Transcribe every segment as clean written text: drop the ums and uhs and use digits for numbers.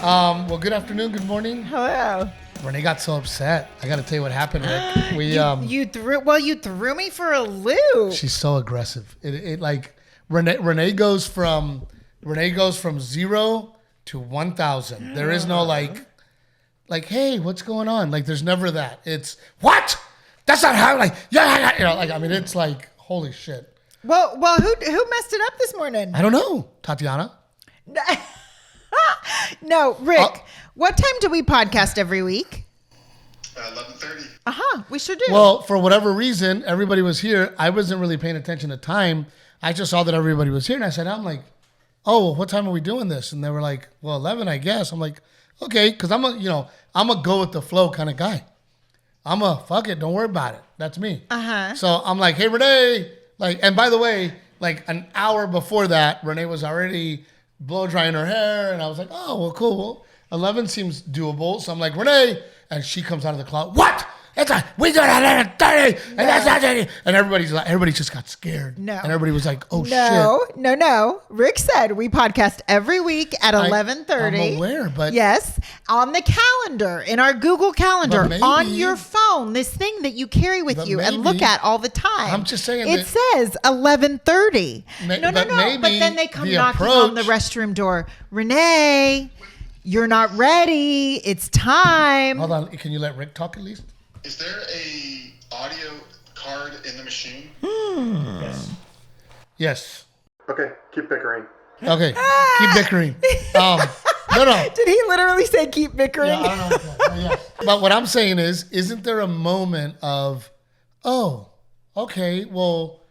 Well, good afternoon, good morning. Hello. Renae got so upset. I got to tell you what happened, Rick. You threw me for a loop. She's so aggressive. It like Renae goes from 0 to 1,000. There is no like, hey, what's going on? Like, there's never that. It's what? That's not how. Like, yeah, you know, like, I mean, it's like, holy shit. Well, who messed it up this morning? I don't know, Tatiana. No, Rick. What time do we podcast every week? 11:30. We sure do. Well, for whatever reason, everybody was here. I wasn't really paying attention to time. I just saw that everybody was here, and I said, I'm like, oh, what time are we doing this? And they were like, well, 11, I guess. I'm like, okay, because I'm a go with the flow kind of guy. I'm a fuck it, don't worry about it. That's me. So I'm like, hey, Renae. Like, and by the way, like an hour before that, Renae was already blow drying her hair, and I was like, oh, well, cool. Well, 11 seems doable. So I'm like, Renae, and she comes out of the closet. What? We do it at 11:30, and that's not it. And everybody just got scared. No. And everybody was like, oh, shit. No. Rick said we podcast every week at 11:30. I'm aware, but... Yes, on the calendar, in our Google Calendar, on your phone, this thing that you carry with you and look at all the time. I'm just saying it says 11:30. No. But then they come knocking on the restroom door. Renae, you're not ready. It's time. Hold on. Can you let Rick talk at least? Is there a audio card in the machine? Yes. Okay, keep bickering. Okay, keep bickering. No. Did he literally say keep bickering? Yeah, I don't know what that is. Yes. But what I'm saying is, isn't there a moment of, oh, okay, well,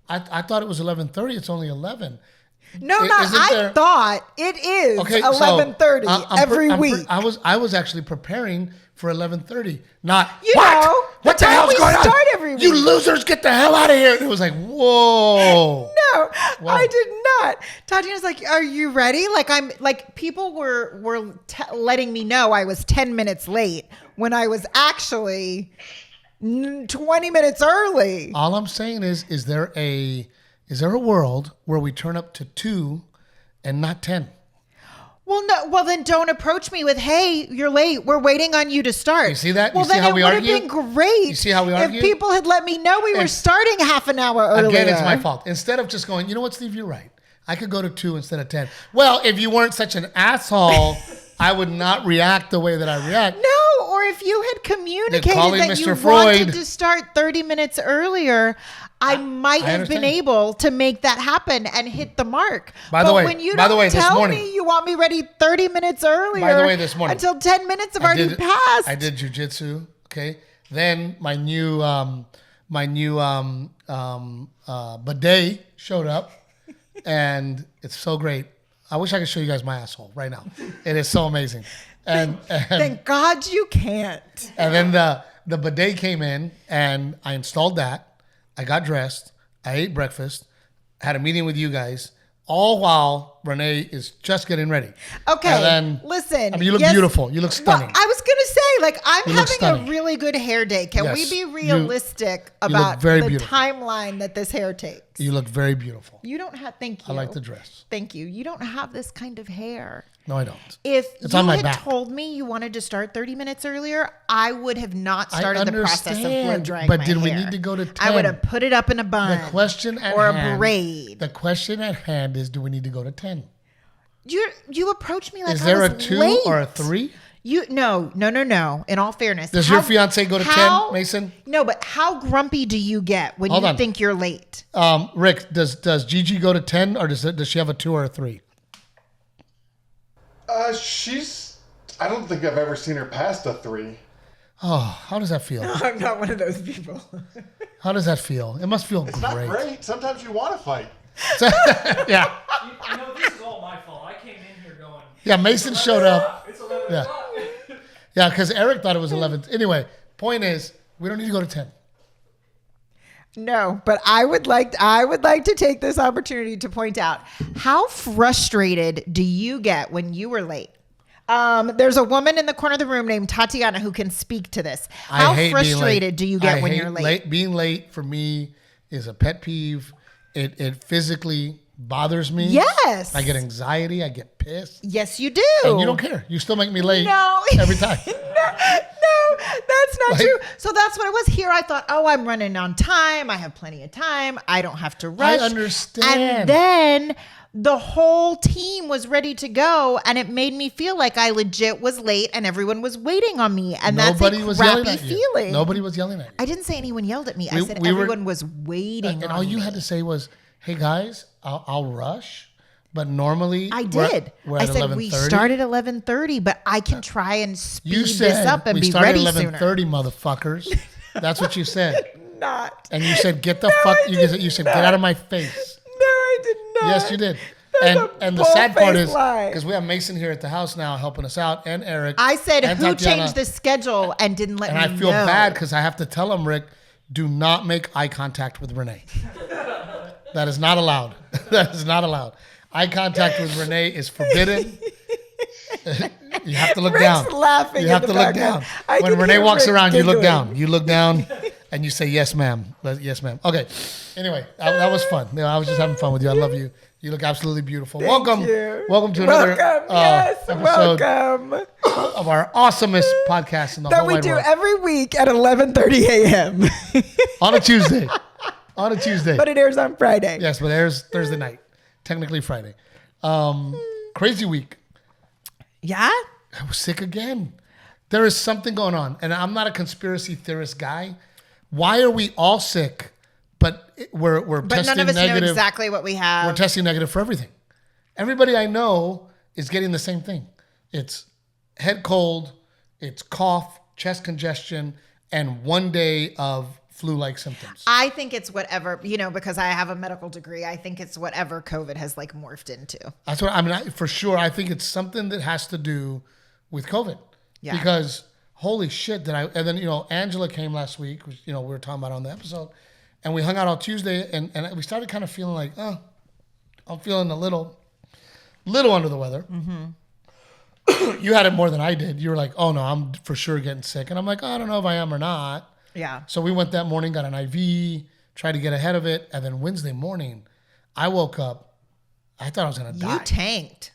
I thought it was 11:30. It's only 11. I thought it is 11:30 every week. I was actually preparing for 11:30. Not what the hell's going on? Start every week. You losers, get the hell out of here! And it was like, whoa. No, I did not. Tatiana's like, are you ready? Like people were letting me know I was 10 minutes late when I was actually 20 minutes early. All I'm saying is there a world where we turn up to 2 and not 10? Well, no. Well, then don't approach me with, "Hey, you're late. We're waiting on you to start." You see that? Well, you see how we argue? It would have been great. You see how we argue? If people had let me know we were starting half an hour earlier. Again, it's my fault. Instead of just going, you know what, Steve, you're right. I could go to 2 instead of 10. Well, if you weren't such an asshole, I would not react the way that I react. No, or if you had communicated that you wanted to start 30 minutes earlier, I might have been able to make that happen and hit the mark. By the way, when you don't tell me you want me ready 30 minutes earlier, by the way, this morning, until 10 minutes have already passed. I did jujitsu. Okay, then my new bidet showed up, and it's so great. I wish I could show you guys my asshole right now. It is so amazing. And thank God you can't. And then the bidet came in, and I installed that. I got dressed. I ate breakfast. Had a meeting with you guys, all while Renae is just getting ready. Okay, and then, listen. I mean, you look beautiful. You look stunning. Well, I was going to say, I'm having a really good hair day. Can we be realistic about the timeline that this hair takes? You look very beautiful. You don't have, thank you. I like the dress. Thank you. You don't have this kind of hair. No, I don't. If you had told me you wanted to start 30 minutes earlier, I would have not started the process of blow drying my hair. But did we need to go to 10? I would have put it up in a bun. The question at or hand, a braid. The question at hand is, do we need to go to 10? You approach me like is there I was a 2 late. or a 3? No. In all fairness, does your fiance go to 10, Mason? No, but how grumpy do you get when you think you're late? Rick, does Gigi go to 10, or does she have a 2 or a 3? I don't think I've ever seen her past a 3. Oh, how does that feel? No, I'm not one of those people. How does that feel? It must feel great. It's not great. Sometimes you want to fight. Yeah. You know, this is all my fault. I came in here going. Yeah, Mason showed up. It's 11 o'clock. Yeah, because Eric thought it was 11. Anyway, point is, we don't need to go to 10. No, but I would like to take this opportunity to point out, how frustrated do you get when you were late? There's a woman in the corner of the room named Tatiana who can speak to this. How frustrated do you get when you're late? Being late for me is a pet peeve. It physically bothers me. Yes. I get anxiety. I get pissed. Yes, you do. And you don't care. You still make me late No. every time. No, that's not true. So that's what it was. Here I thought, oh, I'm running on time. I have plenty of time. I don't have to rush. I understand. And then the whole team was ready to go, and it made me feel like I legit was late and everyone was waiting on me. And Nobody that's a was yelling crappy at you. feeling. Nobody was yelling at you. I didn't say anyone yelled at me. I said we were- everyone was waiting And on all you me. had to say was, hey, guys, I'll rush. But normally, I did. We're I at said we start at 11:30, but I can try and speed You said this up and we be started ready at sooner. 11:30, motherfuckers. That's what you said. Not. And you said, get the fuck. You said, get out of my face. No, I did not. Yes, you did. That's And a the sad part bull-faced is, lie. because we have Mason here at the house now helping us out, and Eric. I said, and who Tatiana, changed the schedule and didn't let And me I feel know? bad because I have to tell him, Rick, do not make eye contact with Renae. That is not allowed. That is not allowed. Eye contact with Renae is forbidden. You have to look Rick's down. laughing You in have the to look background. down. I When can Renae hear walks Rick around, you look giggling. down. You look down and you say, yes, ma'am. Yes, ma'am. Okay. Anyway, that was fun. I was just having fun with you. I love you. You look absolutely beautiful. Welcome. you. Welcome to another episode welcome. of our awesomest podcast in the That whole we wide do world. every week at 11:30 a.m. On a Tuesday. On a Tuesday. But it airs on Friday. Yes, but it airs Thursday night. Technically Friday. Crazy week. Yeah? I was sick again. There is something going on. And I'm not a conspiracy theorist guy. Why are we all sick, but we're But testing none of us negative? know exactly what we We're have. testing negative for everything. Everybody I know is getting the same thing. It's head cold, it's cough, chest congestion, and 1 day of flu-like symptoms. I think it's whatever, because I have a medical degree. I think it's whatever COVID has like morphed into. That's what I mean. For sure, I think it's something that has to do with COVID. Yeah. Because holy shit, and then Angela came last week, which we were talking about on the episode, and we hung out on Tuesday, and we started kind of feeling like, I'm feeling a little under the weather. Mm-hmm. You had it more than I did. You were like, oh no, I'm for sure getting sick, and I'm like, I don't know if I am or not. Yeah. So we went that morning, got an IV, tried to get ahead of it, and then Wednesday morning, I woke up. I thought I was gonna die. You tanked.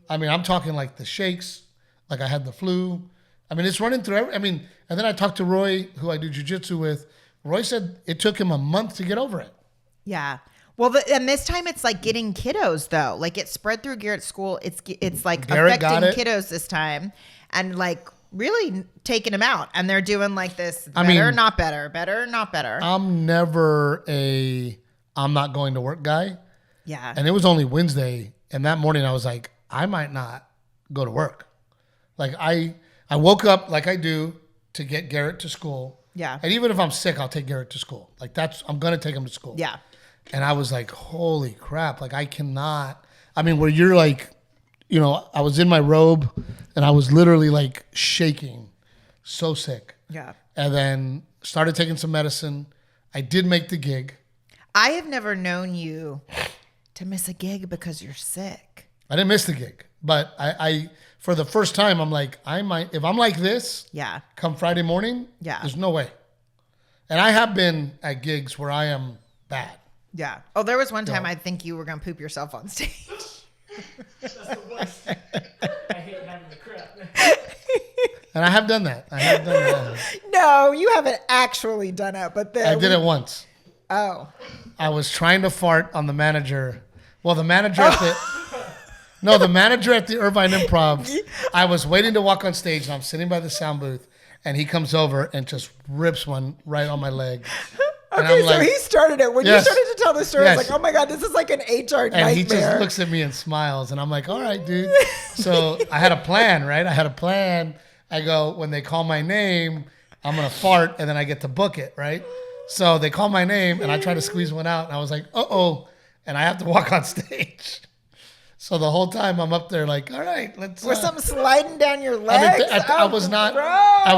I mean, I'm talking like the shakes, like I had the flu. I mean, it's running through and then I talked to Roy, who I do jujitsu with. Roy said it took him a month to get over it. Yeah. Well, and this time it's like getting kiddos though. Like it spread through Garrett's school. It's like Garrett got affecting it. kiddos this time, and like really taking them out. And they're doing like this: I better, mean, not better, better, not better. I'm never I'm not going to work guy. Yeah. And it was only Wednesday, and that morning I was like, I might not go to work. Like I woke up like I do to get Garrett to school. Yeah. And even if I'm sick, I'll take Garrett to school. Like I'm gonna take him to school. Yeah. And I was like, holy crap. Like I cannot, where you're like, I was in my robe and I was literally like shaking, so sick. Yeah. And then started taking some medicine. I did make the gig. I have never known you to miss a gig because you're sick. I didn't miss the gig, but I for the first time, I'm like, I might, if I'm like this, Yeah. come Friday morning, Yeah. there's no way. And I have been at gigs where I am bad. Yeah. Oh, there was one time I think you were going to poop yourself on stage. That's the worst. I hate having the crap. And I have done that. No, you haven't actually done it, but I did it once. Oh. I was trying to fart on the manager. Well, the manager at the manager at the Irvine Improv. I was waiting to walk on stage, and I'm sitting by the sound booth, and he comes over and just rips one right on my leg. And Okay, I'm so like, he started it. When Yes. you started to tell the story, I was Yes. like, oh my God, this is like an HR nightmare. and he just looks at me and smiles, and I'm like, all right, dude. So I had a plan, right? I go, when they call my name, I'm going to fart, and then I get to book it, right? So they call my name, and I try to squeeze one out, and I was like, uh-oh, and I have to walk on stage. So the whole time I'm up there like, all right, let's... Was something sliding down your legs? I was not gross. I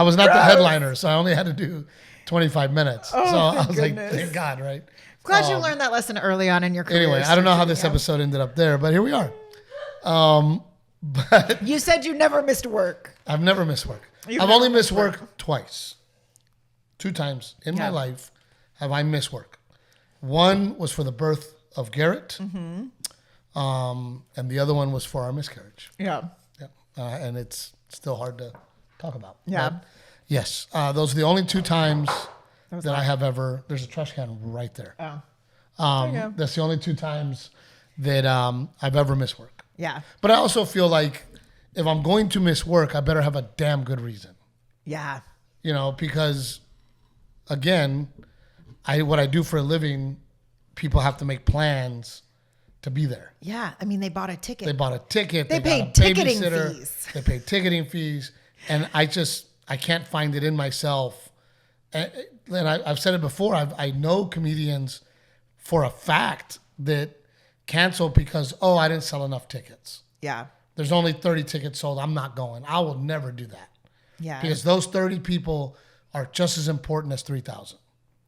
was not the headliner, so I only had to do 25 minutes. So I thank was goodness. like, thank God, right? Glad you learned that lesson early on in your career. Anyway, I don't know how this Trevino. episode ended up there, but here we are. But You said you never missed work. I've never missed work. You've I've never only missed work twice. 2 times in my Yeah. life have I missed work. One was for the birth of Garrett, Mm-hmm. And the other one was for our miscarriage. Yeah. Yeah, and it's still hard to talk about. Yeah. But yes, those are the only 2 times was that I have ever. There's a trash can right there. Oh. There you go. That's the only 2 times that I've ever missed work. Yeah. But I also feel like if I'm going to miss work, I better have a damn good reason. Yeah. You know, because again, what I do for a living, people have to make plans to be there. Yeah. I mean, they bought a ticket. They bought a ticket. They got paid a ticketing babysitter, fees. They paid ticketing fees, and I can't find it in myself. And I've said it before. I know comedians for a fact that cancel because I didn't sell enough tickets. Yeah. There's only 30 tickets sold. I'm not going. I will never do that. Yeah. Because those 30 people are just as important as 3,000.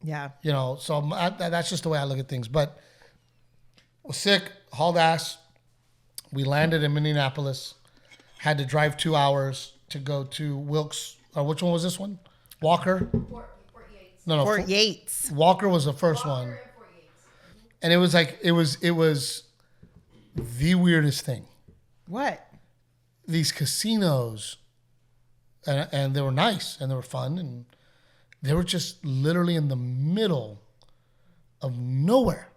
Yeah. You know, so that's just the way I look at things. But was sick, hauled ass. We landed in Minneapolis. Had to drive 2 hours to go to Wilkes. Or which one was this one? Walker? Fort Yates. No. Fort Yates. Walker was the first one. Walker and Fort Yates. And it was like, it was the weirdest thing. What? These casinos, and they were nice and they were fun, and they were just literally in the middle of nowhere.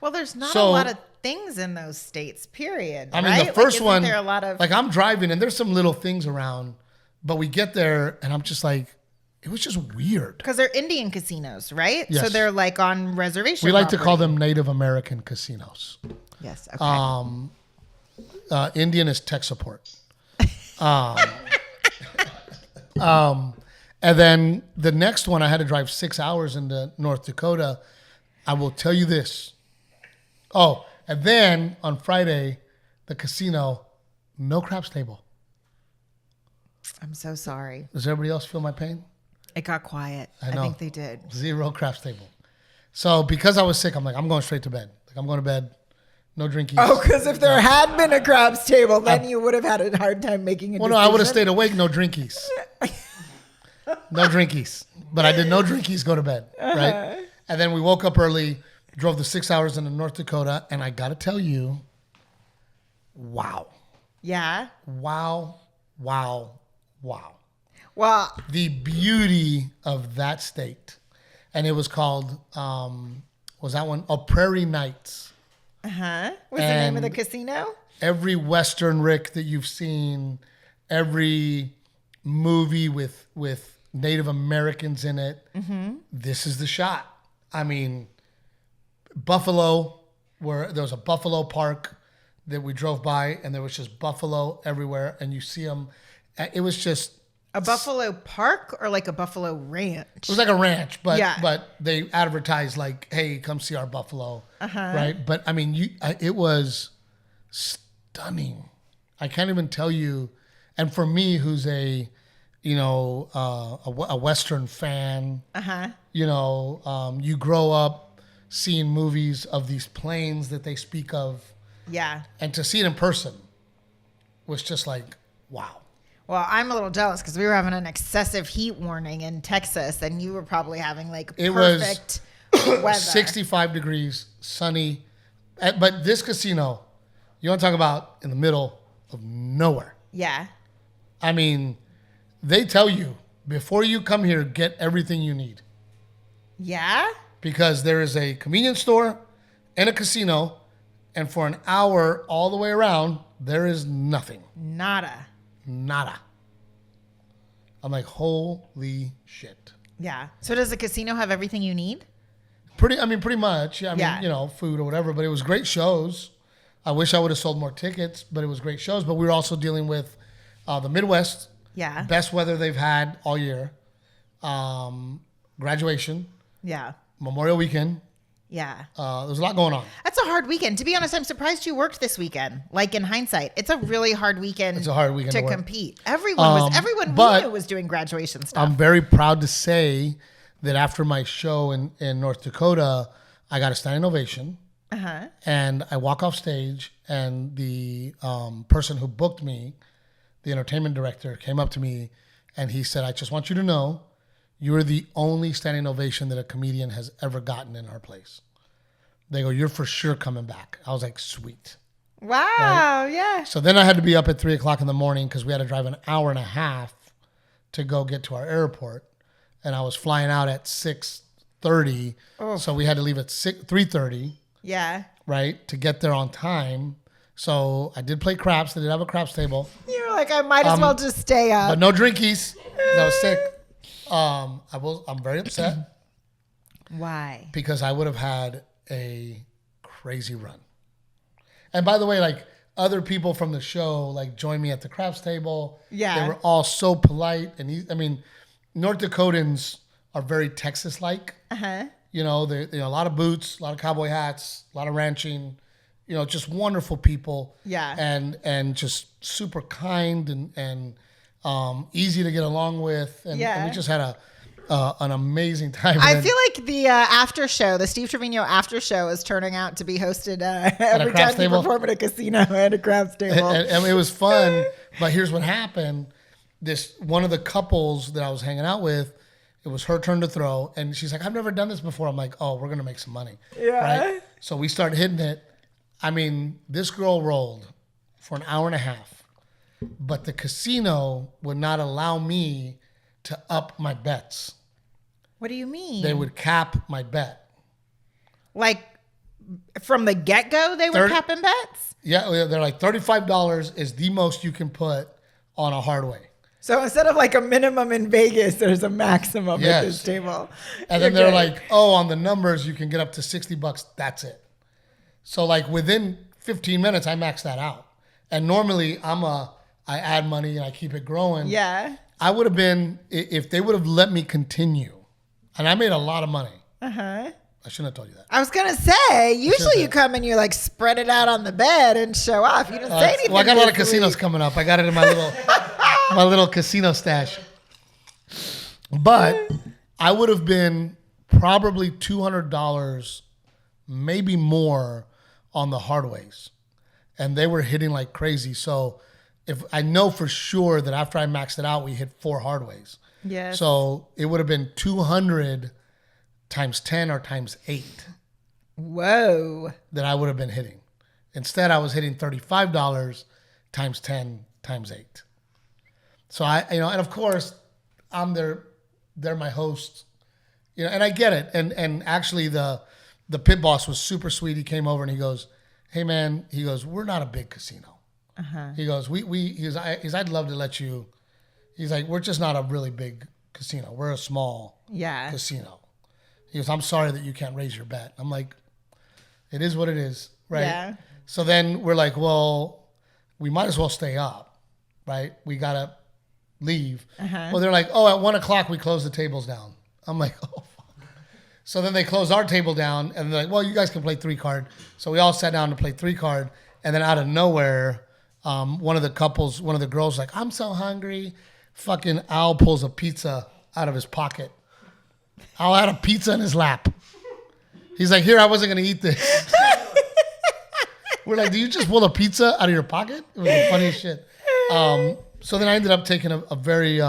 Well, there's not a So- lot of things in those states, period. I mean, right? the first isn't one, there a lot of like I'm driving and there's some little things around, but we get there and I'm just like, it was just weird. because they're Indian casinos, right? So Yes. they're like on reservation. We like to call property. them Native American casinos. Yes. Okay. Indian is tech support. And then the next one, I had to drive 6 hours into North Dakota. I will tell you this. Oh, and then on Friday, the casino, no craps table. I'm so sorry. Does everybody else feel my pain? It got quiet. I know. think they did. 0 craps table. So because I was sick, I'm like, I'm going straight to bed. Like I'm going to bed. No drinking. Oh, because if there had been a crabs table, then you would have had a hard time making a Well, decision. no, I would have stayed awake. No drinkies. No drinkies. But I did no drinkies, go to bed. Right? And then we woke up early, drove the 6 hours into North Dakota. And I got to tell you, wow. Yeah. Wow. Wow. Wow. Well, The beauty of that state. And it was called, was that one? Oh, Prairie Nights. what's the name of the And- casino? Every Western Rick that you've seen, every movie with Native Americans in it, this is the shot. I mean, Buffalo, where there was a buffalo park that we drove by, and there was just buffalo everywhere, and you see them. It was just, A buffalo park or like a buffalo ranch? it was like a ranch, but Yeah. but they advertised like, "Hey, come see our buffalo," right? But I mean, it was stunning. I can't even tell you. And for me, who's a Western fan, you grow up seeing movies of these planes that they speak of, Yeah. and to see it in person was just like, wow. Well, I'm a little jealous because we were having an excessive heat warning in Texas, and you were probably having like It was perfect weather. 65 degrees, sunny. But this casino, you want to talk about in the middle of nowhere. Yeah. I mean, they tell you before you come here, get everything you need. Yeah. Because there is a convenience store and a casino, and for an hour all the way around, there is nothing. Nada. Nada. I'm like, holy shit. Yeah. So does the casino have everything you need? Pretty much. I mean, Yeah. food or whatever, but it was great shows. I wish I would have sold more tickets, but it was great shows. But we were also dealing with the Midwest, Yeah. best weather they've had all year, graduation, Yeah. Memorial Weekend. Yeah. There's a lot going on. That's a hard weekend. To be honest, I'm surprised you worked this weekend. Like in hindsight, it's a really hard weekend. It's a hard weekend to to work. compete. Everyone we but knew was doing graduation stuff. I'm very proud to say that after my show in North Dakota, I got a standing ovation. And I walk off stage, and the person who booked me, the entertainment director, came up to me, and he said, "I just want you to know, you are the only standing ovation that a comedian has ever gotten in our place." They go, you're for sure coming back. I was like, sweet. Wow. Yeah. So then I had to be up at 3 o'clock in the morning because we had to drive an hour and a half to go get to our airport. And I was flying out at 6:30. Oh. So we had to leave at 3:30, Yeah. right, to get there on time. So I did play craps. They did have a craps table. You were like, I might as well just stay up. But no drinkies. 'Cause I was sick. I'm very upset Why? because I would have had a crazy run. And by the way, like other people from the show, like joined me at the craps table. Yeah. They were all so polite. And North Dakotans are very Texas-like. Uh-huh. You know, a lot of boots, a lot of cowboy hats, a lot of ranching. You know, just wonderful people. Yeah. And just super kind and easy to get along with. And we just had an amazing time. I feel like the after show, the Steve Trevino after show, is turning out to be hosted every time you perform at a casino and a craps table. And it was fun. But here's what happened. One of the couples that I was hanging out with, it was her turn to throw. And she's like, I've never done this before. I'm like, oh, we're going to make some money. Yeah. Right? So we started hitting it. I mean, this girl rolled for an hour and a half. But the casino would not allow me to up my bets. What do you mean? They would cap my bet. Like from the get-go, they were capping bets? Yeah, they're like $35 is the most you can put on a hard way. So instead of like a minimum in Vegas, there's a maximum Yes. at this table. And then they're like, oh, on the numbers, you can get up to $60. That's it. So like within 15 minutes, I maxed that out. And normally I add money and I keep it growing. Yeah. I would have been, if they would have let me continue, and I made a lot of money. Uh-huh. I shouldn't have told you that. I was going to say, usually you come and you like spread it out on the bed and show off. You didn't say anything. Well, I got a lot of this casinos week. coming up. I got it in my little casino stash. But I would have been probably $200, maybe more, on the hard ways. And they were hitting like crazy. So if I know for sure that after I maxed it out, we hit 4 hard ways. Yes. So it would have been 200 times 10 or times 8 Whoa. that I would have been hitting. Instead, I was hitting $35 times 10 times 8. So and of course, they're my host, and I get it. And actually the pit boss was super sweet. He came over and he goes, hey man, he goes, we're not a big casino. Uh-huh. He goes, I'd love to let you, he's like, we're just not a really big casino. We're a small casino. He goes, I'm sorry that you can't raise your bet. I'm like, it is what it is, right? Yeah. So then we're like, well, we might as well stay up, right? We got to leave. Uh-huh. Well, they're like, oh, at 1 o'clock we close the tables down. I'm like, oh, fuck. So then they close our table down and they're like, well, you guys can play 3-card. So we all sat down to play 3-card. And then out of nowhere, one of the girls like, I'm so hungry. Fucking Al pulls a pizza out of his pocket. Al had a pizza in his lap. He's like, here, I wasn't going to eat this. We're like, do you just pull a pizza out of your pocket? It was the funniest shit. So then I ended up taking a very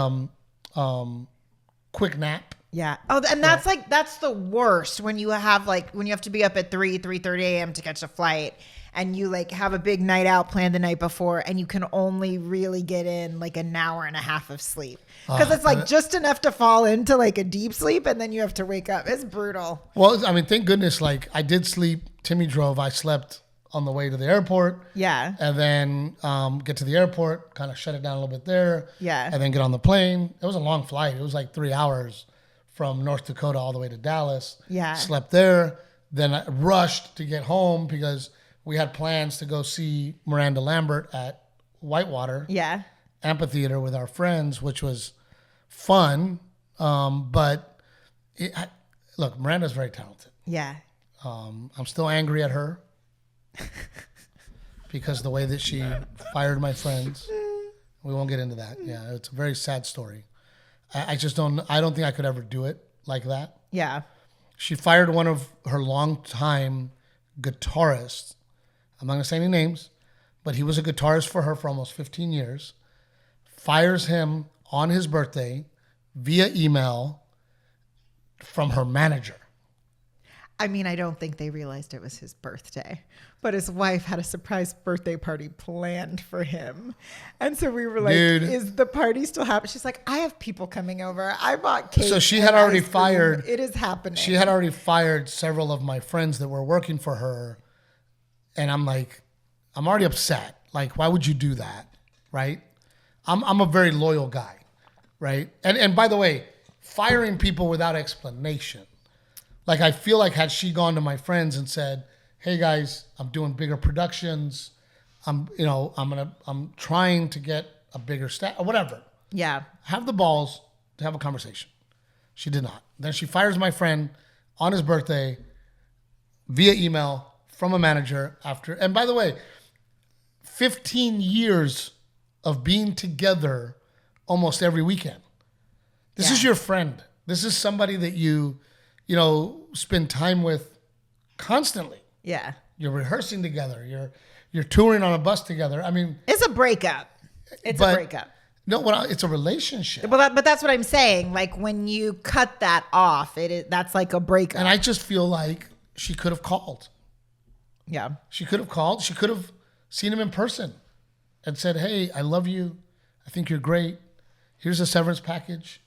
quick nap. Yeah. Oh, and that's the worst when you have to be up at 3:30 a.m. to catch a flight and you like have a big night out planned the night before and you can only really get in like an hour and a half of sleep. Because it's like just enough to fall into like a deep sleep and then you have to wake up. It's brutal. Well, I mean, thank goodness, like I did sleep. Timmy drove. I slept on the way to the airport. Yeah. And then get to the airport, kind of shut it down a little bit there. Yeah. And then get on the plane. It was a long flight. It was like 3 hours from North Dakota all the way to Dallas. Yeah. Slept there. Then I rushed to get home because we had plans to go see Miranda Lambert at Whitewater Amphitheater with our friends, which was fun. But look, Miranda's very talented. Yeah. I'm still angry at her because the way that she fired my friends. We won't get into that. Yeah, it's a very sad story. I don't think I could ever do it like that. Yeah. She fired one of her longtime guitarists. I'm not going to say any names, but he was a guitarist for her for almost 15 years. Fires him on his birthday via email from her manager. I mean, I don't think they realized it was his birthday, but his wife had a surprise birthday party planned for him. And so we were like, Dude. is the party still happening? She's like, I have people coming over. I bought cake. So she and had already ice cream. fired. It is happening. She had already fired several of my friends that were working for her. And I'm like, I'm already upset. Like, why would you do that? Right? I'm a very loyal guy. Right? And by the way, firing people without explanation. Like, I feel like had she gone to my friends and said, hey guys, I'm doing bigger productions. I'm trying to get a bigger staff or whatever. Yeah. Have the balls to have a conversation. She did not. Then she fires my friend on his birthday via email from a manager after. And by the way, 15 years of being together almost every weekend. This is your friend. This is somebody that you spend time with constantly. Yeah. You're rehearsing together. You're touring on a bus together. I mean, It's a breakup. It's a breakup. No, it's a relationship. But that's what I'm saying. Like when you cut that off, that's like a breakup. And I just feel like she could have called. Yeah. She could have called. She could have seen him in person and said, hey, I love you. I think you're great. Here's a severance package.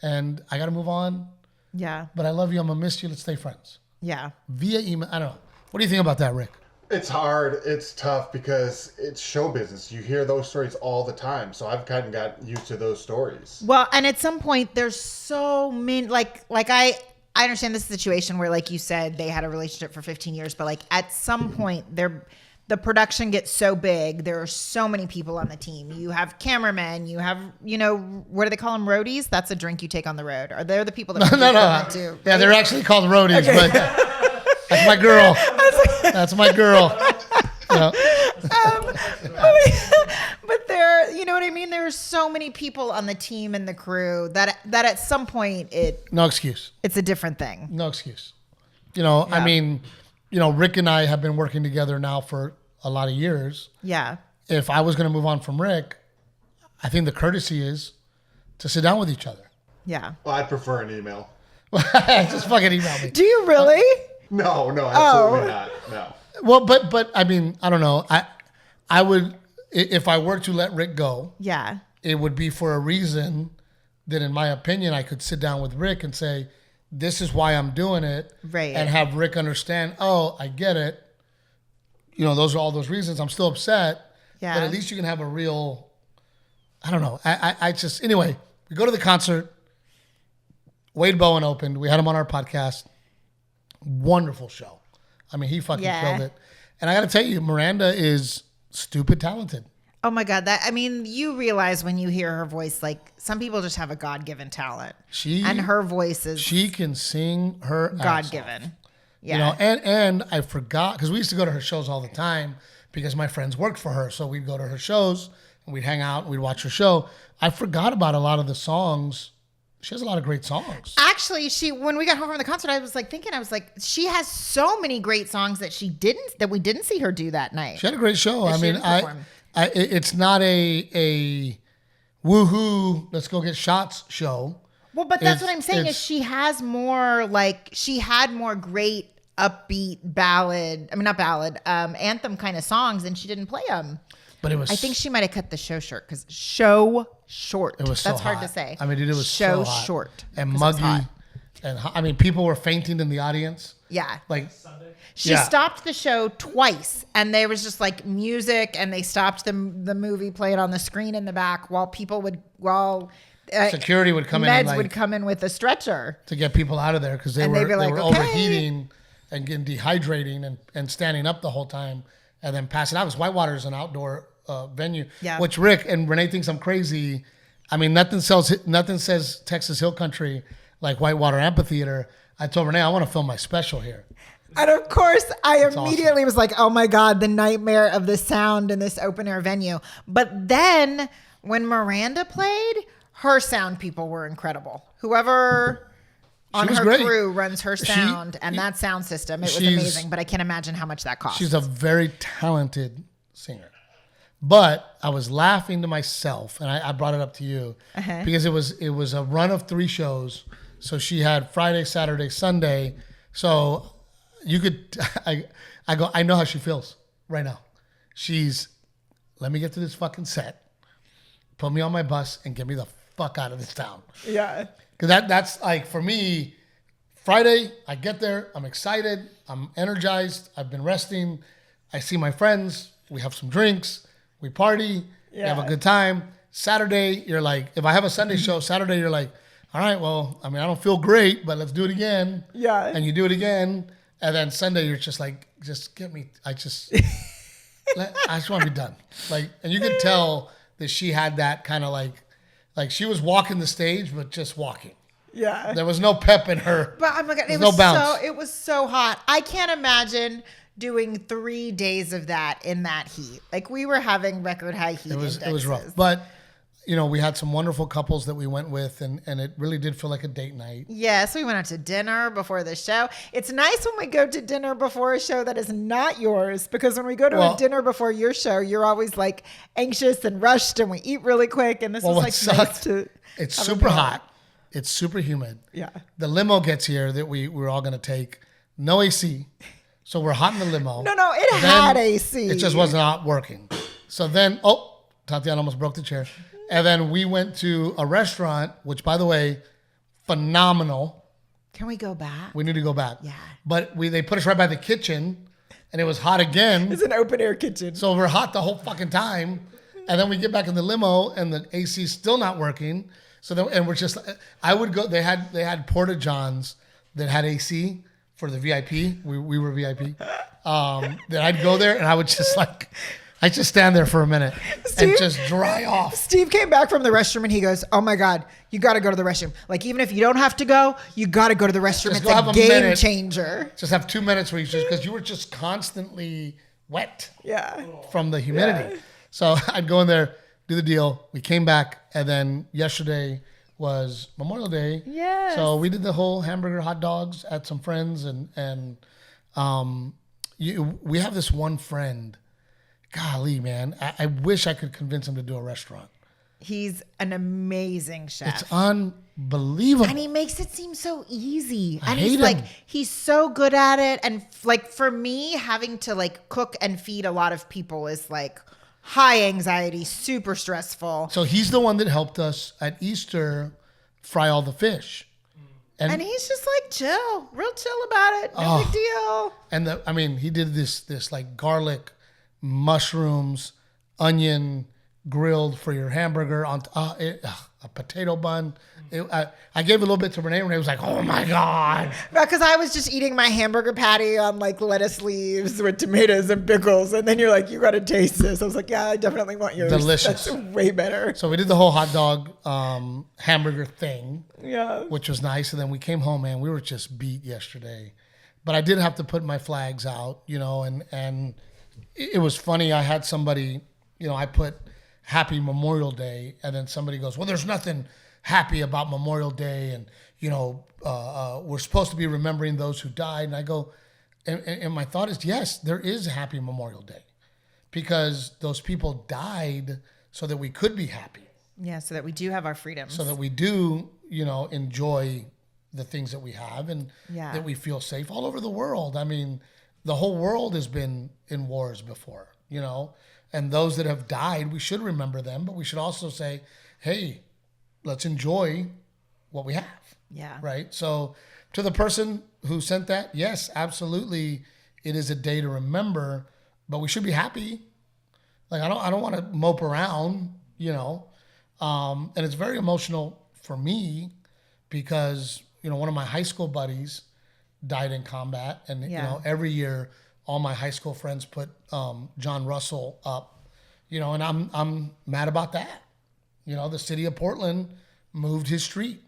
And I got to move on. Yeah. But I love you. I'm going to miss you. Let's stay friends. Yeah. Via email. I don't know. What do you think about that, Rick? It's hard. It's tough because it's show business. You hear those stories all the time. So I've kind of got used to those stories. Well, and at some point there's so many, like I understand this situation where, like you said, they had a relationship for 15 years, but like at some point the production gets so big. There are so many people on the team. You have cameramen, you have, what do they call them? Roadies? That's a drink you take on the road. Are they the people that No. too? Yeah, they're actually called roadies, but that's my girl. That's my girl. Yeah. But there, you know what I mean? There are so many people on the team and the crew that at some point No excuse. it's a different thing. No excuse. I mean, Rick and I have been working together now for a lot of years. Yeah. If I was going to move on from Rick, I think the courtesy is to sit down with each other. Yeah. Well, I'd prefer an email. Just fucking email me. Do you really? No, absolutely not. No. Well, but I mean, I don't know. I would, if I were to let Rick go, Yeah. it would be for a reason that, in my opinion, I could sit down with Rick and say, this is why I'm doing it. Right. And have Rick understand, oh, I get it. Those are all those reasons. I'm still upset. Yeah. But at least you can have a real, I don't know. I just, anyway, we go to the concert. Wade Bowen opened. We had him on our podcast. Wonderful show. I mean, he fucking killed it. And I got to tell you, Miranda is stupid talented. Oh my God. You realize when you hear her voice, like some people just have a God-given talent. And her voice is She can sing her ass God-given. off. Yeah. And I forgot, because we used to go to her shows all the time because my friends worked for her. So we'd go to her shows and we'd hang out and we'd watch her show. I forgot about a lot of the songs. She has a lot of great songs. Actually, when we got home from the concert, I was like, she has so many great songs that we didn't see her do that night. She had a great show. That I she mean, didn't perform. it's not a woohoo, let's go get shots show. Well, but that's what I'm saying is she has more, she had more great upbeat anthem kind of songs, and she didn't play them. But it was. I think she might have cut the show short because show short. It was so That's hard hot. to say. I mean, it was show so hot. short And 'cause it was muggy. hot. And people were fainting in the audience. Yeah. Like, She stopped the show twice, and there was just like music, and they stopped the movie playing on the screen in the back while security would come in. Meds would come in with a stretcher to get people out of there because they And were they'd be like, they were "Okay." overheating and getting dehydrating and standing up the whole time and then passing out. Because Whitewater is an outdoor venue, Yeah. which Rick and Renae thinks I'm crazy. I mean, nothing says Texas Hill Country like Whitewater Amphitheater. I told Renae I want to film my special here. And of course, I immediately awesome. was like, oh my God, the nightmare of the sound in this open air venue. But then when Miranda played, her sound people were incredible. Whoever on was her great. crew runs her sound and that sound system, it was amazing. But I can't imagine how much that cost. She's a very talented singer. But I was laughing to myself, and I brought it up to you because it was a run of 3 shows. So she had Friday, Saturday, Sunday. So you could, I go, I know how she feels right now. She's, let me get to this fucking set, put me on my bus, and get me the fuck out of this town. Yeah. Because that's like, for me, Friday, I get there, I'm excited, I'm energized, I've been resting, I see my friends, we have some drinks, we party, we have a good time. Saturday, you're like, if I have a Sunday show, Saturday, you're like, all right, well, I mean, I don't feel great, but let's do it again. Yeah. And you do it again. And then Sunday, you're just like, just get me, I just want to be done. Like, and you could tell that she had that kind of like she was walking the stage, but just walking. Yeah. There was no pep in her. But oh my God, it was so hot. I can't imagine doing 3 days of that in that heat. Like, we were having record high heat. It was rough. But you know, we had some wonderful couples that we went with, and it really did feel like a date night. Yes, we went out to dinner before the show. It's nice when we go to dinner before a show that is not yours, because when we go to a dinner before your show, you're always like anxious and rushed, and we eat really quick. And this was like nice to. It's super hot. It's super humid. Yeah. The limo gets here that we were all going to take. No AC. So we're hot in the limo. No, it had AC. It just was not working. So then, Tatiana almost broke the chair. And then we went to a restaurant, which, by the way, phenomenal. Can we go back? We need to go back. Yeah. But they put us right by the kitchen, and it was hot again. It's an open air kitchen. So we're hot the whole fucking time. And then we get back in the limo, and the AC is still not working. So then, and we're just, I would go. They had Porta Johns that had AC for the VIP. We were VIP. That I'd go there, and I would just I just stand there for a minute and just dry off. Steve came back from the restroom and he goes, "Oh my God, you got to go to the restroom. Like, even if you don't have to go, you got to go to the restroom. Just it's a game minute. changer." Just have 2 minutes where because you were just constantly wet. Yeah. From the humidity. Yeah. So I'd go in there, do the deal. We came back, and then yesterday was Memorial Day. Yes. So we did the whole hamburger, hot dogs at some friends, and we have this one friend. Golly, man, I wish I could convince him to do a restaurant. He's an amazing chef. It's unbelievable. And he makes it seem so easy. I And hate he's him. like, he's so good at it. And like, for me, having to like cook and feed a lot of people is like high anxiety, super stressful. So he's the one that helped us at Easter fry all the fish. And he's just like real chill about it. No big deal. And he did this like garlic, mushrooms, onion grilled for your hamburger on a potato bun. I gave a little bit to Renae. Renae was like, "Oh my God!" Because I was just eating my hamburger patty on like lettuce leaves with tomatoes and pickles, and then you're like, "You got to taste this." I was like, "Yeah, I definitely want yours. Delicious. That's way better." So we did the whole hot dog hamburger thing, Yeah, which was nice. And then we came home, man. We were just beat yesterday, but I did have to put my flags out, and it was funny. I had somebody, I put Happy Memorial Day, and then somebody goes, "Well, there's nothing happy about Memorial Day, and we're supposed to be remembering those who died." And I go, and my thought is, yes, there is a Happy Memorial Day, because those people died so that we could be happy. Yeah, so that we do have our freedoms. So that we do, enjoy the things that we have, and that we feel safe all over the world. I mean, the whole world has been in wars before, and those that have died, we should remember them, but we should also say, hey, let's enjoy what we have. Yeah. Right? So to the person who sent that, yes, absolutely, it is a day to remember, but we should be happy. Like, I don't want to mope around, and it's very emotional for me because, one of my high school buddies died in combat, and every year all my high school friends put John Russell up, and I'm mad about that. The city of Portland moved his street.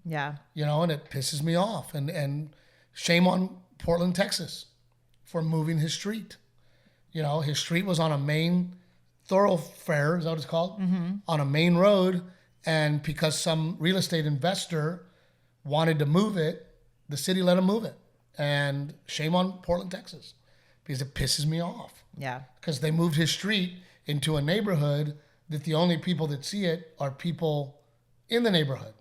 Yeah. And it pisses me off, and shame on Portland, Texas for moving his street. His street was on a main thoroughfare, is that what it's called? Mm-hmm. On a main road, and because some real estate investor wanted to move it, the city let him move it. And shame on Portland, Texas, because it pisses me off. Yeah. Because they moved his street into a neighborhood that the only people that see it are people in the neighborhood.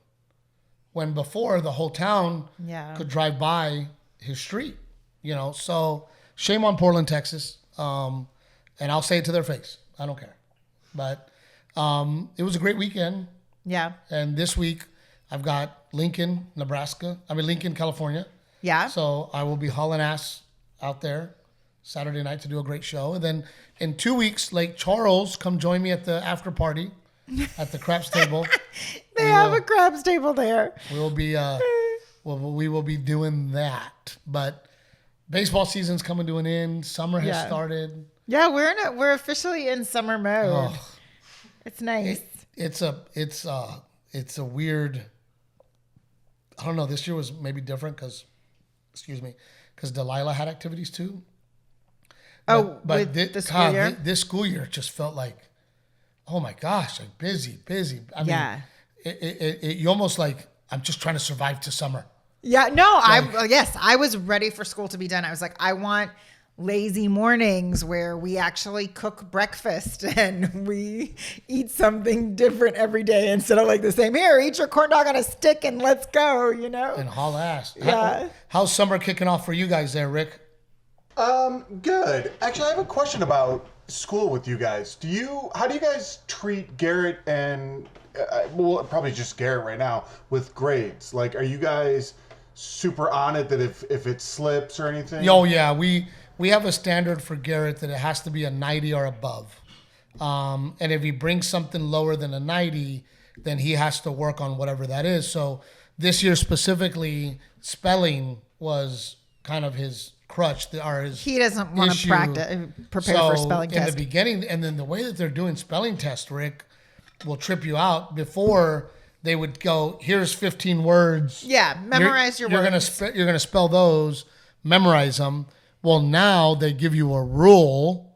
When before, the whole town could drive by his street, So shame on Portland, Texas. And I'll say it to their face. I don't care. But it was a great weekend. Yeah. And this week I've got Lincoln, California. Yeah. So I will be hauling ass out there Saturday night to do a great show. And then in 2 weeks, Lake Charles, come join me at the after party at the craps table. They have a craps table there. We will be we will be doing that. But baseball season's coming to an end. Summer has started. Yeah, we're officially in summer mode. Oh, it's nice. It's a weird. I don't know. This year was maybe different because Delilah had activities too. But this school year? This school year just felt like, oh my gosh, like busy. I mean, you almost like, I'm just trying to survive to summer. Yeah, no, I was ready for school to be done. I was like, I want lazy mornings where we actually cook breakfast and we eat something different every day instead of like the same, here, eat your corn dog on a stick and let's go, And haul ass. Yeah. How's summer kicking off for you guys there, Rick? Good. Actually, I have a question about school with you guys. How do you guys treat Garrett and, probably just Garrett right now, with grades? Like, are you guys super on it that if it slips or anything? Oh, yeah. We have a standard for Garrett that it has to be a 90 or above. And if he brings something lower than a 90, then he has to work on whatever that is. So this year specifically, spelling was kind of his crutch. He doesn't want to prepare for a spelling test. In the beginning, and then the way that they're doing spelling tests, Rick, will trip you out. Before they would go, here's 15 words. Yeah, memorize your words. You're gonna spell those, memorize them. Well, now they give you a rule,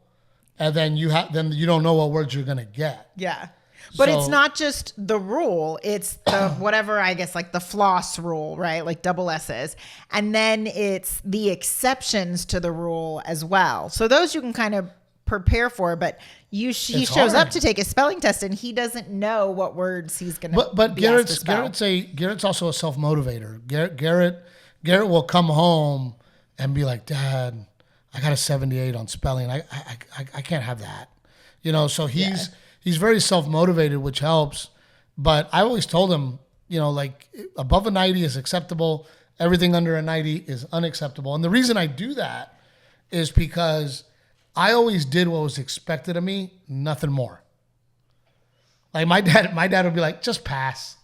and then you don't know what words you're gonna get. Yeah. But it's not just the rule. It's the whatever, I guess, like the floss rule, right? Like double S's. And then it's the exceptions to the rule as well. So those you can kind of prepare for, but he shows up to take a spelling test and he doesn't know what words he's going to But be asked to spell. Garrett's also a self-motivator. Garrett will come home and be like, Dad, I got a 78 on spelling. I can't have that. So he's very self-motivated, which helps. But I always told him, like above a 90 is acceptable. Everything under a 90 is unacceptable. And the reason I do that is because I always did what was expected of me, nothing more. Like my dad would be like, just pass.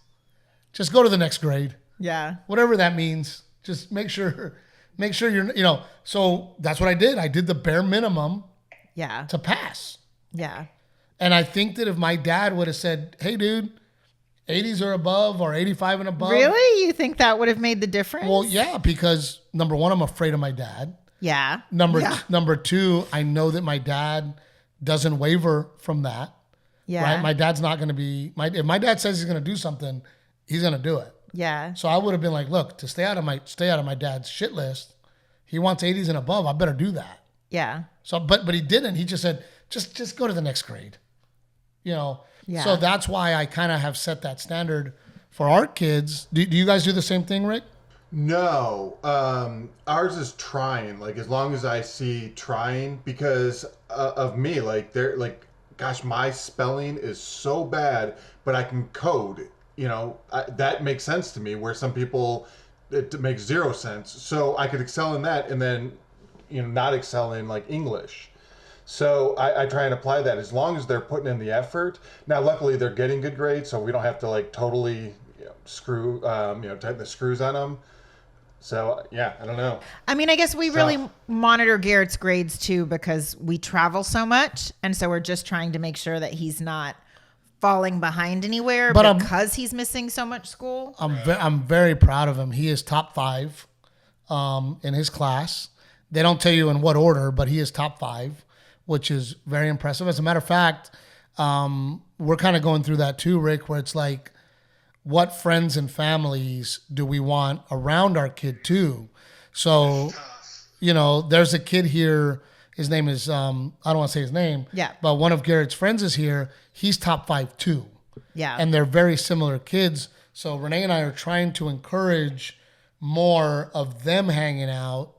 Just go to the next grade. Yeah. Whatever that means. Just make sure you're, so that's what I did. I did the bare minimum to pass. Yeah. And I think that if my dad would have said, hey, dude, 80s or above or 85 and above. Really? You think that would have made the difference? Well, yeah, because number one, I'm afraid of my dad. Yeah. Number two, I know that my dad doesn't waver from that. Yeah. Right? My dad's not going to be, if my dad says he's going to do something, he's going to do it. Yeah. So I would have been like, look, to stay out of my dad's shit list, he wants 80s and above, I better do that. Yeah. So, but he didn't. He just said, just go to the next grade. Yeah. So that's why I kind of have set that standard for our kids. Do you guys do the same thing, Rick? No. Ours is trying. Like, as long as I see trying, because of me, like, gosh, my spelling is so bad, but I can code. That makes sense to me, where some people, it makes zero sense. So I could excel in that and then, not excel in, like, English. So I try and apply that as long as they're putting in the effort. Now, luckily, they're getting good grades, so we don't have to like totally tighten the screws on them. So yeah, I don't know. I mean, I guess we really monitor Garrett's grades too because we travel so much, and so we're just trying to make sure that he's not falling behind anywhere because he's missing so much school. I'm very proud of him. He is top 5 in his class. They don't tell you in what order, but he is top 5. Which is very impressive. As a matter of fact, we're kind of going through that too, Rick, where it's like, what friends and families do we want around our kid too? So, there's a kid here. His name is, I don't want to say his name. Yeah. But one of Garrett's friends is here. He's top 5 too. Yeah. And they're very similar kids. So Renae and I are trying to encourage more of them hanging out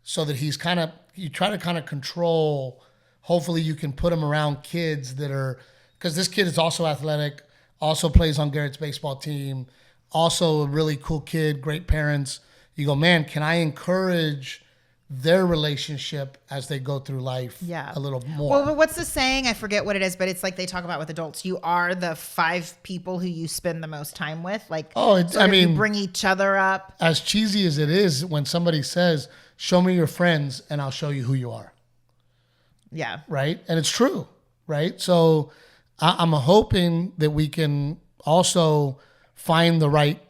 so that you try to kind of control. Hopefully you can put him around kids that are, because this kid is also athletic, also plays on Garrett's baseball team, also a really cool kid, great parents. You go, man, can I encourage their relationship as they go through life a little more? Well, but what's the saying? I forget what it is, but it's like they talk about with adults. You are the 5 people who you spend the most time with. Like, you bring each other up. As cheesy as it is, when somebody says, show me your friends and I'll show you who you are. Yeah. Right? And it's true. Right? So I'm hoping that we can also find the right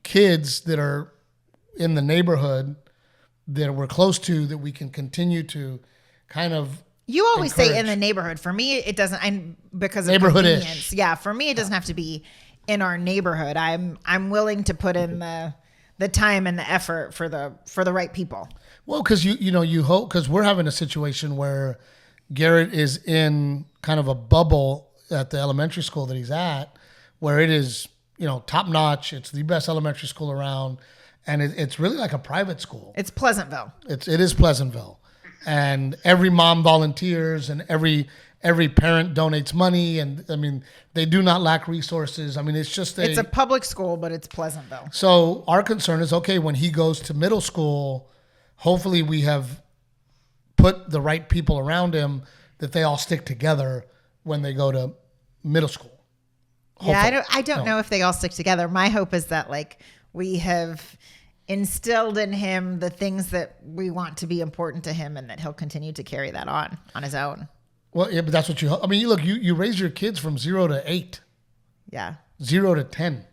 kids that are in the neighborhood that we're close to, that we can continue to kind of. You always say in the neighborhood. For me, it doesn't. Because of neighborhood-ish. Convenience. Yeah, for me, it doesn't have to be in our neighborhood. I'm willing to put in the time and the effort for the right people. Well, because you hope, because we're having a situation where Garrett is in kind of a bubble at the elementary school that he's at, where it is top notch. It's the best elementary school around. And it's really like a private school. It's Pleasantville. It is Pleasantville. And every mom volunteers and every parent donates money. And I mean, they do not lack resources. I mean, it's just it's a public school, but it's Pleasantville. So our concern is, okay, when he goes to middle school, hopefully we have put the right people around him that they all stick together when they go to middle school. Hopefully. Yeah, I don't know if they all stick together. My hope is that we have instilled in him the things that we want to be important to him, and that he'll continue to carry that on his own. Well, yeah, but that's what you raise your kids from 0 to 8. Yeah. 0 to 10.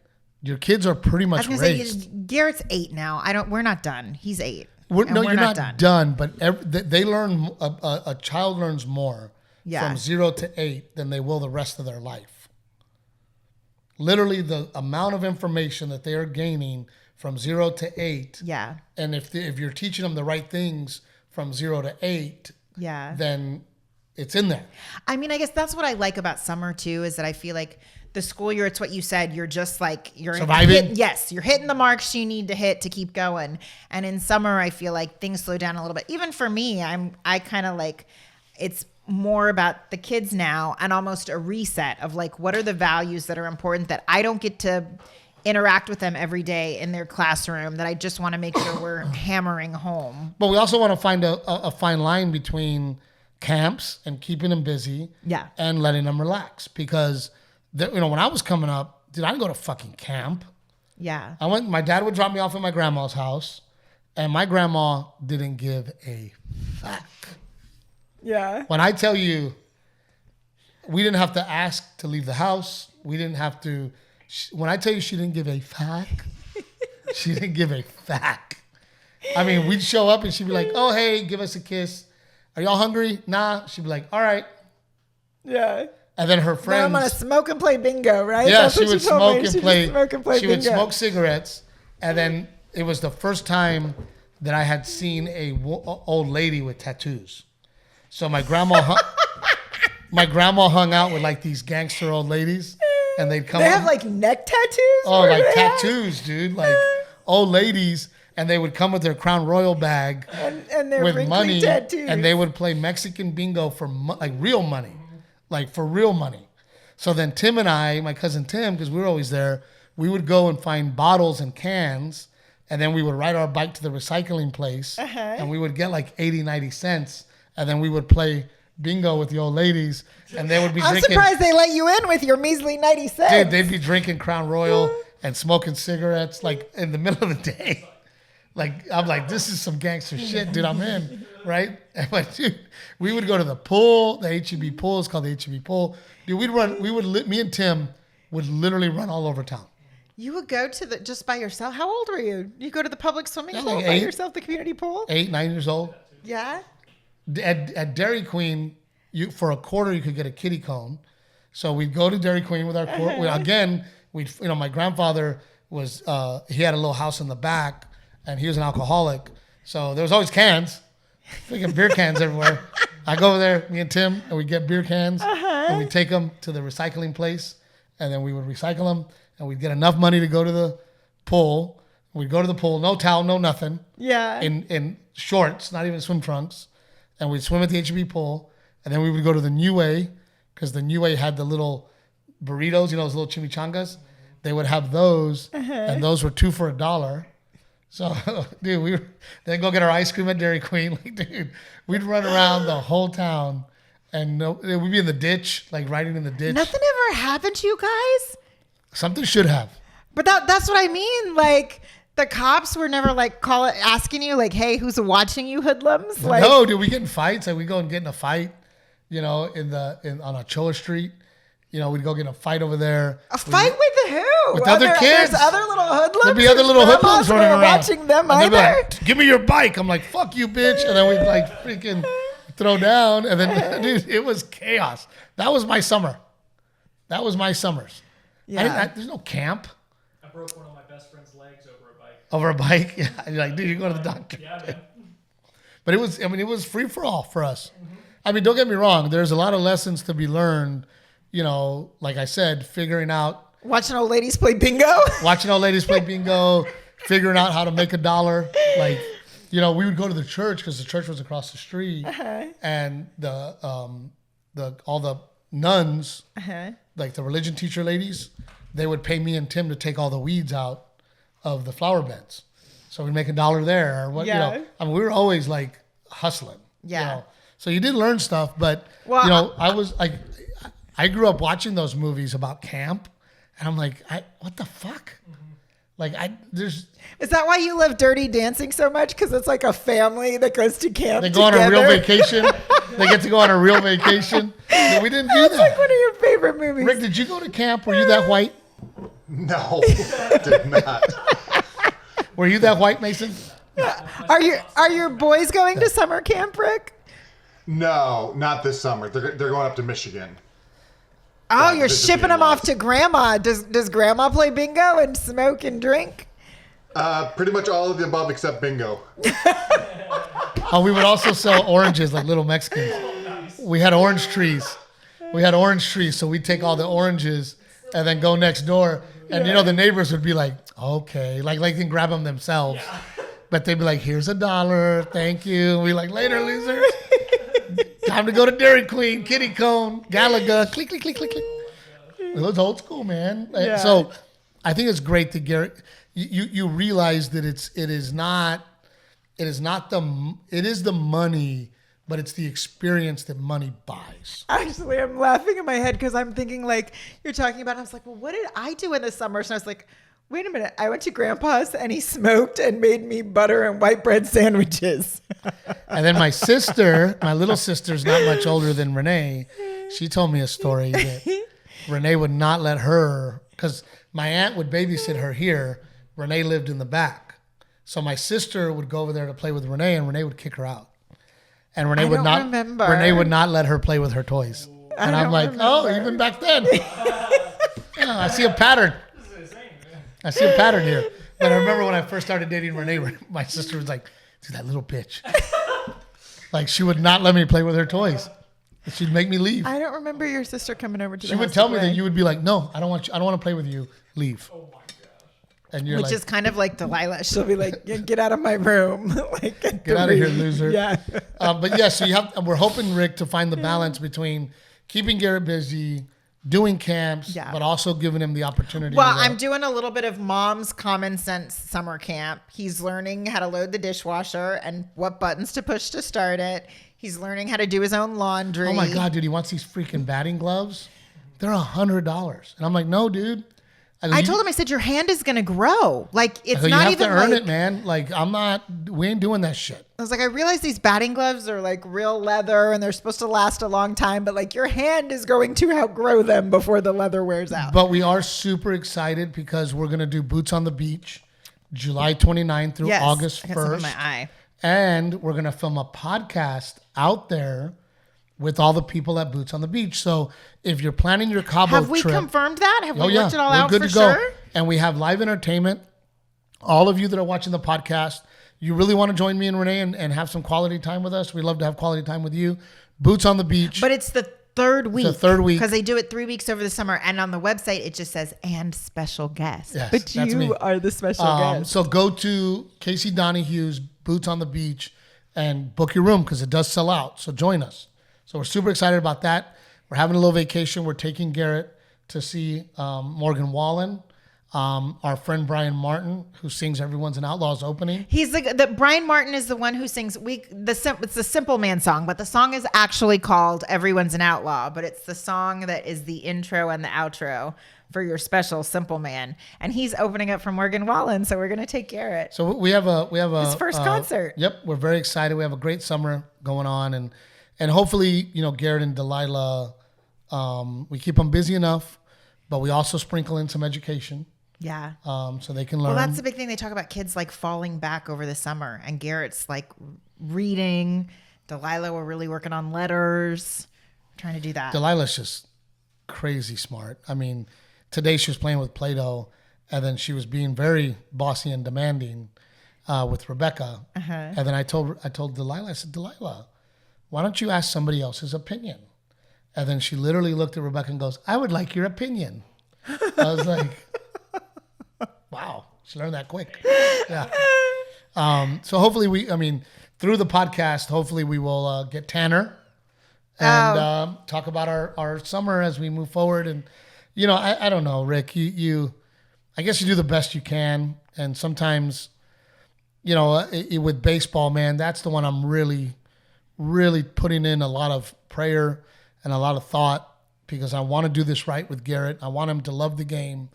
Your kids are pretty much raised. Say, Garrett's 8 now. We're not done. He's 8. You're not done, but they learn, a child learns more from 0 to 8 than they will the rest of their life. Literally the amount of information that they are gaining from 0 to 8. Yeah. And if you're teaching them the right things from 0 to 8, then it's in there. I mean, I guess that's what I like about summer too, is that I feel like the school year, it's what you said, you're just like, you're surviving. You're hitting the marks you need to hit to keep going. And in summer, I feel like things slow down a little bit. Even for me, I kind of like, it's more about the kids now and almost a reset of like, what are the values that are important that I don't get to interact with them every day in their classroom, that I just want to make sure we're hammering home. But we also want to find a fine line between camps and keeping them busy and letting them relax. Because, when I was coming up, I didn't go to fucking camp. Yeah. My dad would drop me off at my grandma's house, and my grandma didn't give a fuck. Yeah. When I tell you, we didn't have to ask to leave the house. We didn't have to. When I tell you she didn't give a fuck, she didn't give a fuck. I mean, we'd show up and she'd be like, oh, hey, give us a kiss. Are y'all hungry? Nah. She'd be like, all right. Yeah. And then her friends. Now I'm going to smoke and play bingo, right? Yeah, That's she would smoke and play She would smoke cigarettes. And then it was the first time that I had seen a old lady with tattoos. So my grandma hung out with like these gangster old ladies. And they'd come. They have like neck tattoos? Oh, like tattoos, dude. Like old ladies. And they would come with their Crown Royal bag and their with money. Tattoos. And they would play Mexican bingo for like real money. Like for real money. So then Tim and I, my cousin Tim, because we were always there, we would go and find bottles and cans. And then we would ride our bike to the recycling place. And we would get like 80, 90 cents. And then we would play bingo with the old ladies, and they would be drinking. I'm surprised they let you in with your measly 90 cents. Dude, they'd be drinking Crown Royal and smoking cigarettes like in the middle of the day. Like, I'm like, this is some gangster shit, dude. I'm in, right? And like, dude, we would go to the pool, the HEB pool. It's called the HEB pool. Dude, me and Tim would literally run all over town. You would go to just by yourself? How old were you? You go to the public swimming pool like by yourself, the community pool? 8, 9 years old. Yeah. At Dairy Queen, for a quarter you could get a kiddie cone. So we'd go to Dairy Queen with our quarter. Again, my grandfather was he had a little house in the back, and he was an alcoholic. So there was always cans, freaking beer cans everywhere. I go over there, me and Tim, and we get beer cans, and we take them to the recycling place, and then we would recycle them, and we'd get enough money to go to the pool. We'd go to the pool, no towel, no nothing, Yeah. in shorts, not even swim trunks, and we'd swim at the HEB pool, and then we would go to the New Way, because the New Way had the little burritos, those little chimichangas. They would have those, and those were 2 for $1. So, dude, then go get our ice cream at Dairy Queen. Like, dude, we'd run around the whole town, and we'd be in the ditch, like riding in the ditch. Nothing ever happened to you guys? Something should have. But that's what I mean. Like, the cops were never like asking you like, hey, who's watching you hoodlums? Like, No, dude, we get in fights. Like, we go and get in a fight, on Ochoa Street. We'd go get in a fight over there. A fight with who? With other kids. There's other little hoodlums. There'd be other little hoodlums running around. Watching them and they'd be either. like, give me your bike. I'm like, fuck you, bitch. And then we'd like freaking throw down. And then, dude, it was chaos. That was my summer. That was my summers. Yeah. There's no camp. I broke one of my best friend's legs over a bike. Over a bike? Yeah. And you're like, dude, you're going to the doctor. Yeah, man. But it was free for all for us. I mean, don't get me wrong. There's a lot of lessons to be learned, like I said, figuring out. Watching old ladies play bingo. Watching old ladies play bingo, figuring out how to make $1. Like, we would go to the church because the church was across the street. And all the nuns, like the religion teacher ladies, they would pay me and Tim to take all the weeds out of the flower beds. So we'd make $1 there. Or what, Yeah. we were always like hustling. Yeah. So you did learn stuff, but I was like, I grew up watching those movies about camp, and I'm like, what the fuck? Like, Is that why you love Dirty Dancing so much? Because it's like a family that goes to camp. They go on a real vacation. They get to go on a real vacation. No, we didn't do That's that. like one of your favorite movies. Rick, did you go to camp? Were you that white? No, did not. Were you that white, Mason? Are your boys going to summer camp, Rick? No, not this summer. They're going up to Michigan. Oh, Yeah, you're visit shipping the them off in-laws. to grandma. Does grandma play bingo and smoke and drink? Pretty much all of the above except bingo. Oh, we would also sell oranges like little Mexicans. We had orange trees. So we'd take all the oranges and then go next door. And, the neighbors would be like, okay. Like they can grab them themselves. Yeah. But they'd be like, here's $1. Thank you. We like, later, losers. Time to go to Dairy Queen, Kitty Cone, Galaga, click, click, click, click, click. It was old school, man. Yeah. So I think it's great to get you realize that it is the money, but it's the experience that money buys. Actually, I'm laughing in my head because I'm thinking like you're talking about. I was like, well, what did I do in the summers? And I was like, wait a minute. I went to Grandpa's and he smoked and made me butter and white bread sandwiches. And then my sister, my little sister's not much older than Renae. She told me a story that Renae would not let her, because my aunt would babysit her here. Renae lived in the back. So my sister would go over there to play with Renae, and Renae would kick her out. And Renae would don't not. remember. Renae would not let her play with her toys. And I'm like, oh, even back then. Yeah, I see a pattern. This is insane, man. I see a pattern here. But I remember when I first started dating Renae, my sister was like, dude, that little bitch. Like, she would not let me play with her toys. She'd make me leave. I don't remember your sister coming over to She the would house tell to me play. that you would be like, no, I don't want to play with you. Leave. Oh my gosh. And you're Which like, is kind of like Delilah. She'll be like, get out of my room. Like, get out of here, loser. Yeah. But yeah, so we're hoping, Rick, to find the balance between keeping Garrett busy, doing camps, Yeah. but also giving him the opportunity. Well, to, I'm doing a little bit of Mom's Common Sense summer camp. He's learning how to load the dishwasher and what buttons to push to start it. He's learning how to do his own laundry. Oh my God, dude, he wants these freaking batting gloves. They're $100. And I'm like, no, dude. I told him, I said, your hand is going to grow. Like, it's you not have even to earn like, it, man. Like, we ain't doing that shit. I was like, I realize these batting gloves are like real leather and they're supposed to last a long time, but like your hand is going to outgrow them before the leather wears out. But we are super excited because we're going to do Boots on the Beach July 29th through Yes, August I got some in 1st. my eye. And we're going to film a podcast out there with all the people at Boots on the Beach. So if you're planning your Cabo Have we trip, confirmed that? Have we worked it all we're out good for to go. sure? And we have live entertainment. All of you that are watching the podcast, you really want to join me and Renae and have some quality time with us. We love to have quality time with you. Boots on the Beach. But it's the third week. It's the third week. Because they do it 3 weeks over the summer. And on the website, it just says, and special guest. Yes, but that's you me. are the special guest. So go to Casey Donahue's Boots on the Beach and book your room because it does sell out. So join us. So we're super excited about that. We're having a little vacation. We're taking Garrett to see Morgan Wallen. Our friend Brian Martin, who sings "Everyone's an Outlaw's" opening. He's the Brian Martin is the one who sings it's the Simple Man song, but the song is actually called "Everyone's an Outlaw," but it's the song that is the intro and the outro for your special Simple Man, and he's opening up for Morgan Wallen. So we're gonna take Garrett. So we have a His first concert. Yep, we're very excited. We have a great summer going on, and hopefully Garrett and Delilah, we keep them busy enough, but we also sprinkle in some education. Yeah. So they can learn. Well, that's the big thing. They talk about kids like falling back over the summer, and Garrett's like reading. Delilah, we're really working on letters, trying to do that. Delilah's just crazy smart. I mean, today she was playing with Play-Doh, and then she was being very bossy and demanding with Rebecca. And then I told Delilah, I said, Delilah, why don't you ask somebody else's opinion? And then she literally looked at Rebecca and goes, I would like your opinion. I was like, wow, she learned that quick. Yeah. So hopefully through the podcast, hopefully we will get Tanner and talk about our summer as we move forward. And, I don't know, Rick, I guess you do the best you can. And sometimes, with baseball, man, that's the one I'm really, really putting in a lot of prayer and a lot of thought because I want to do this right with Garrett. I want him to love the game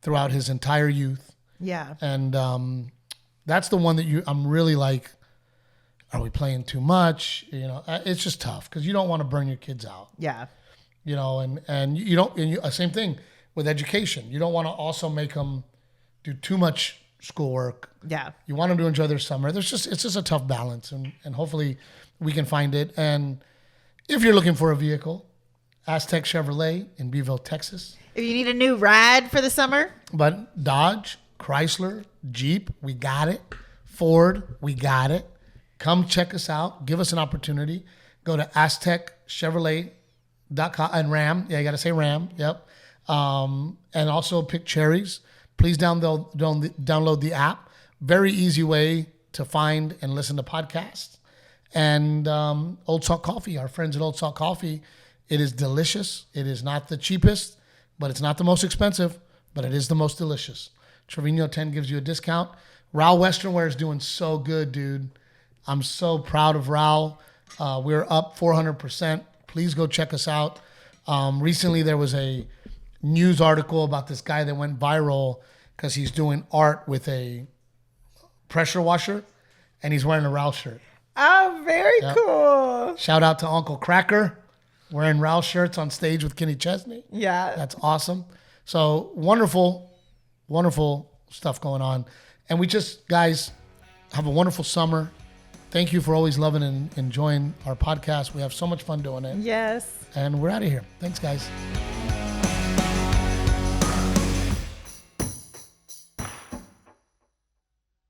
throughout his entire youth. Yeah. And that's the one that I'm really like, are we playing too much? It's just tough because you don't want to burn your kids out. Yeah. And you don't, same thing with education. You don't want to also make them do too much schoolwork. Yeah. You want them to enjoy their summer. It's just a tough balance and hopefully we can find it. And if you're looking for a vehicle, Aztec Chevrolet in Beeville, Texas. If you need a new ride for the summer. But Dodge, Chrysler, Jeep, we got it. Ford, we got it. Come check us out. Give us an opportunity. Go to AztecChevrolet.com and Ram. Yeah, you got to say Ram. Yep. And also pick Cherries. Please download the app. Very easy way to find and listen to podcasts. And Old Salt Coffee, our friends at Old Salt Coffee. It is delicious. It is not the cheapest, but it's not the most expensive, but it is the most delicious. Trevino 10 gives you a discount. Raul Western Wear is doing so good, dude. I'm so proud of Raul. We're up 400%. Please go check us out. Recently, there was a news article about this guy that went viral because he's doing art with a pressure washer, and he's wearing a Raul shirt. Oh, very cool. Shout out to Uncle Cracker, wearing Raul shirts on stage with Kenny Chesney. Yeah. That's awesome. So wonderful, wonderful stuff going on. And we just, guys, have a wonderful summer. Thank you for always loving and enjoying our podcast. We have so much fun doing it. Yes. And we're out of here. Thanks, guys.